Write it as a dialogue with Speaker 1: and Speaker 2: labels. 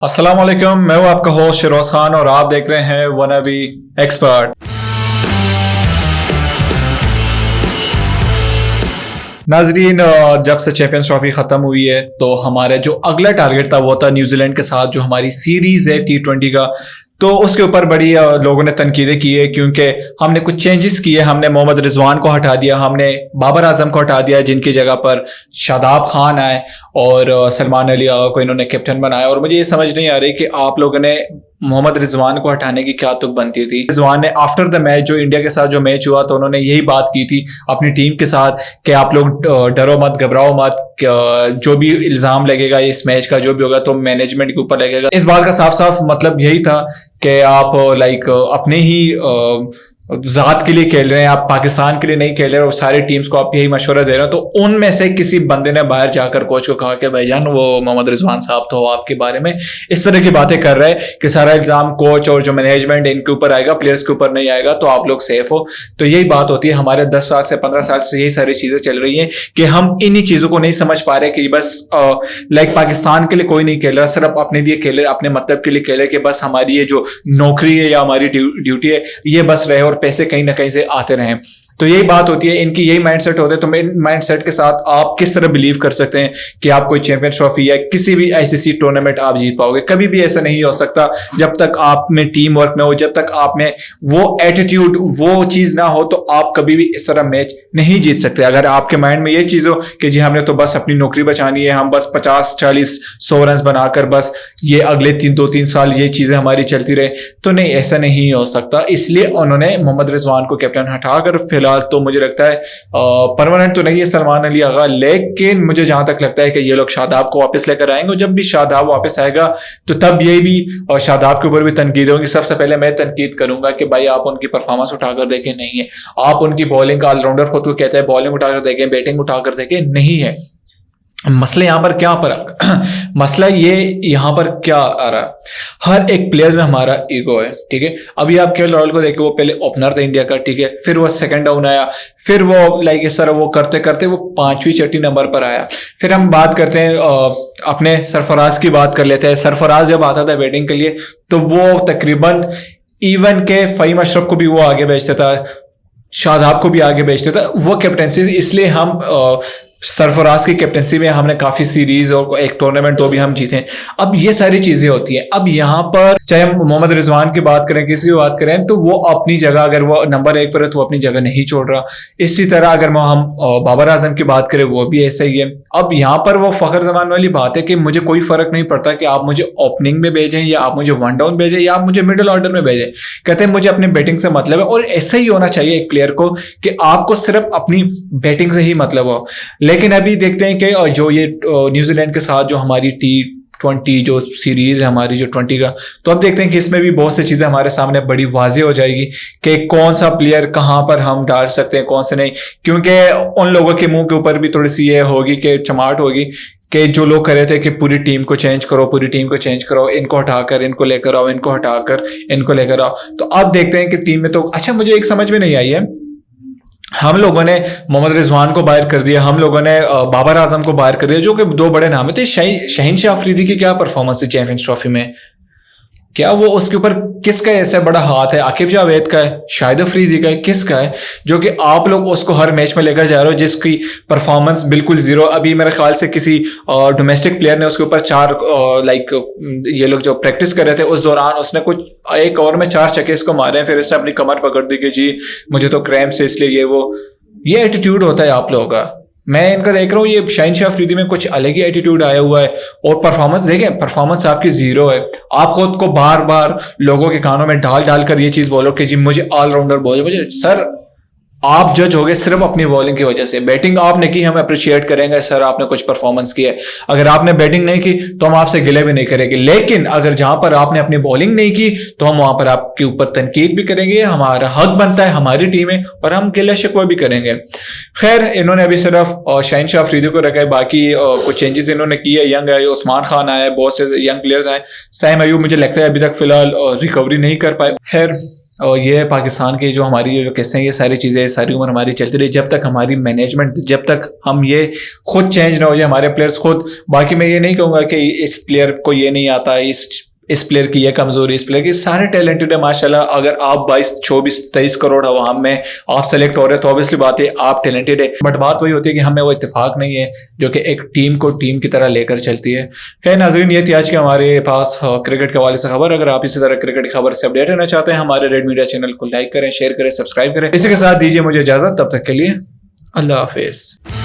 Speaker 1: अस्सलाम वालेकुम, मैं हूं आपका होस्ट शिरोज खान और आप देख रहे हैं वनबी एक्सपर्ट। नाजरीन, जब से चैंपियंस ट्रॉफी खत्म हुई है तो हमारा जो अगला टारगेट था वो था न्यूजीलैंड के साथ जो हमारी सीरीज है T20 का। तो उसके ऊपर बड़ी लोगों ने तनकीदें की है क्योंकि हमने कुछ चेंजेस किए। हमने मोहम्मद रिजवान को हटा दिया, हमने बाबर आजम को हटा दिया, जिनकी जगह पर शादाब खान आए और सलमान अली आगा को इन्होंने कैप्टन बनाया। और मुझे ये समझ नहीं आ रही कि आप लोगों ने मोहम्मद रिजवान को हटाने की क्या तुक बनती थी। रिजवान ने आफ्टर द मैच जो इंडिया के साथ जो मैच हुआ तो उन्होंने यही बात की थी अपनी टीम के साथ कि आप लोग डरो मत, घबराओ मत, जो भी इल्जाम लगेगा इस मैच का जो भी होगा तो मैनेजमेंट के ऊपर लगेगा। इस बात का साफ साफ मतलब यही था कि आप अपने ही जात के लिए खेल रहे हैं, आप पाकिस्तान के लिए नहीं खेल रहे और सारी टीम्स को आप यही मशवरा दे रहे हो। तो उनमें से किसी बंदे ने बाहर जाकर कोच को कहा कि भाईजान वो मोहम्मद रिजवान साहब तो आपके बारे में इस तरह की बातें कर रहे हैं कि सारा इल्जाम कोच और जो मैनेजमेंट इनके ऊपर आएगा, प्लेयर्स के ऊपर नहीं आएगा, तो आप लोग सेफ हो। तो यही बात होती है, हमारे 10 साल से 15 साल से यही सारी चीजें चल रही हैं कि हम इन्हीं चीजों को नहीं समझ पा रहे कि बस पाकिस्तान के लिए कोई नहीं खेल रहा, सिर्फ अपने लिए खेल रहे, अपने मतलब के लिए खेल रहे कि बस हमारी ये जो नौकरी है या हमारी ड्यूटी है ये बस रहे और पैसे कहीं ना कहीं से आते रहें। तो यही बात होती है, इनकी यही माइंडसेट होता है। तो माइंडसेट के साथ आप किस तरह बिलीव कर सकते हैं कि आप कोई चैंपियंस ट्रॉफी या किसी भी आईसीसी टूर्नामेंट आप जीत पाओगे? कभी भी ऐसा नहीं हो सकता जब तक आप में टीम वर्क ना हो, जब तक आप में वो एटीट्यूड, वो चीज ना हो, तो आप कभी भी इस तरह मैच नहीं जीत सकते। अगर आपके माइंड में ये चीज हो कि जी हमने तो बस अपनी नौकरी बचानी है, हम बस 50, 40, 100 रन बनाकर बस ये अगले 2-3 साल ये चीजें हमारी चलती रहे, तो नहीं, ऐसा नहीं हो सकता। इसलिए उन्होंने मोहम्मद रिजवान को कैप्टन हटाकर फिलहाल तो मुझे लगता है परमानेंट तो नहीं है सलमान अली आगा, लेकिन मुझे जहां तक लगता है कि ये लोग शादाब को वापस लेकर आएंगे। जब भी शादाब वापस आएगा तो तब ये भी और शादाब के ऊपर भी तनकीद होगी। सबसे पहले मैं तनकीद करूंगा कि भाई आप उनकी परफॉर्मेंस उठाकर देखें, नहीं है। आप उनकी बॉलिंग का ऑलराउंडर खुद को कहते हैं, बॉलिंग उठाकर देखें, बैटिंग उठाकर देखें, नहीं है। मसला यहां पर क्या मसला ये यहां पर क्या आ रहा है, हर एक प्लेयर में हमारा ईगो है, ठीक है। अभी आप केएल राहुल को देखिए, वो पहले ओपनर था इंडिया का, ठीक है, फिर वो सेकंड डाउन आया, फिर वो इस तरह वो करते करते वो 5वीं 6वीं नंबर पर आया। फिर हम बात करते हैं अपने सरफराज की बात कर लेते हैं। सरफराज जब आता था बैटिंग के लिए तो वो तकरीबन इवन के फहीम अशरफ को भी वो आगे भेजता था, शादाब को भी आगे भेजता था। वो कैप्टनसी, इसलिए हम सरफराज की कैप्टनसी में हमने काफी सीरीज और एक टूर्नामेंट तो भी हम जीते। अब ये सारी चीजें होती हैं। अब यहाँ पर चाहे हम मोहम्मद रिजवान की बात करें, किसी की बात करें, तो वो अपनी जगह, अगर वो नंबर 1 पर है तो अपनी जगह नहीं छोड़ रहा। इसी तरह अगर हम बाबर आजम की बात करें, वो भी ऐसा ही है। अब यहाँ पर वो फखर जमान वाली बात है कि मुझे कोई फर्क नहीं पड़ता कि आप मुझे ओपनिंग में भेजें या आप मुझे वन डाउन भेजें या आप मुझे मिडिल ऑर्डर में भेजें। कहते हैं मुझे अपनी बैटिंग से मतलब है, और ऐसा ही होना चाहिए एक प्लेयर को कि आपको सिर्फ अपनी बैटिंग से ही मतलब हो। लेकिन अभी देखते हैं कि जो ये न्यूजीलैंड के साथ जो हमारी T20 जो सीरीज है हमारी जो 20 का, तो अब देखते हैं कि इसमें भी बहुत सी चीजें हमारे सामने बड़ी वाज़ेह हो जाएगी कि कौन सा प्लेयर कहां पर हम डाल सकते हैं, कौन से नहीं। क्योंकि उन लोगों के मुंह के ऊपर भी थोड़ी सी ये होगी कि चमाट होगी कि जो लोग कह रहे थे कि पूरी टीम को चेंज करो, पूरी टीम को चेंज करो, इनको हटाकर इनको लेकर आओ, इनको हटाकर इनको लेकर आओ। तो अब देखते हैं कि टीम में तो अच्छा, मुझे एक समझ में नहीं आई है, हम लोगों ने मोहम्मद रिजवान को बाहर कर दिया, हम लोगों ने बाबर आजम को बाहर कर दिया, जो कि 2 बड़े नाम थे। शाहीन शाह अफरीदी की क्या परफॉर्मेंस है चैंपियंस ट्रॉफी में? क्या वो उसके ऊपर किसका ऐसा बड़ा हाथ है? आकिब जावेद का है, शाहिद अफरीदी का है, किसका है जो कि आप लोग उसको हर मैच में लेकर जा रहे हो, जिसकी परफॉर्मेंस बिल्कुल जीरो। अभी मेरे ख्याल से किसी डोमेस्टिक प्लेयर ने उसके ऊपर 4 ये लोग जो प्रैक्टिस कर रहे थे उस दौरान उसने कुछ 1 ओवर में 4 छक्के इसको मारे हैं। फिर इसने अपनी कमर पकड़ दी कि जी मुझे तो क्रैम्प से, इसलिए ये एटीट्यूड होता है आप लोगों का। मैं इनका देख रहा हूँ, ये शाहीन शाह अफरीदी में कुछ अलग ही एटीट्यूड आया हुआ है। और परफॉर्मेंस देखें, परफॉर्मेंस आपकी जीरो है। आप खुद को बार बार लोगों के कानों में डाल कर ये चीज बोलो कि जी मुझे ऑलराउंडर बोलो। मुझे सर, आप जज हो गए सिर्फ अपनी बॉलिंग की वजह से। बैटिंग आपने की, हम अप्रिशिएट करेंगे सर आपने कुछ परफॉर्मेंस की है। अगर आपने बैटिंग नहीं की तो हम आपसे गिले भी नहीं करेंगे, लेकिन अगर जहां पर आपने अपनी बॉलिंग नहीं की तो हम वहां पर आपके ऊपर तनकीद भी करेंगे। हमारा हक बनता है, हमारी टीम है, और हम गिला शिकवा भी करेंगे। खैर, इन्होंने अभी सिर्फ शाहीन शाह अफरीदी को रखा है, बाकी कुछ चेंजेस इन्होंने किए। यंग आए, उस्मान खान आए, बहुत से यंग प्लेयर्स आए। साइम अयूब मुझे लगता है अभी तक फिलहाल रिकवरी नहीं कर पाए। खैर, और ये पाकिस्तान की जो हमारी जो किस्से हैं, ये सारी चीज़ें सारी उम्र हमारी चलती रही, जब तक हमारी मैनेजमेंट, जब तक हम ये खुद चेंज ना हो जाए, हमारे प्लेयर्स खुद। बाकी मैं ये नहीं कहूँगा कि इस प्लेयर को ये नहीं आता, इस प्लेयर की ये कमजोरी, इस प्लेयर की, सारे टैलेंटेड है माशाल्लाह। अगर आप 22, 24, 23 करोड़ अवाम में आप सेलेक्ट हो रहे हैं तो ऑब्वियसली बात है आप टैलेंटेड है। बट बात वही होती है कि हमें वो इत्तेफाक नहीं है जो कि एक टीम को टीम की तरह लेकर चलती है। खैर नाज़रीन, ये थी आज के हमारे पास क्रिकेट के हवाले से खबर। अगर आप इसी तरह क्रिकेट की खबर से अपडेट रहना चाहते हैं, हमारे रेड मीडिया चैनल को लाइक करें, शेयर करें, सब्सक्राइब करें। इसी के साथ दीजिए मुझे इजाजत, तब तक के लिए अल्लाह हाफिज।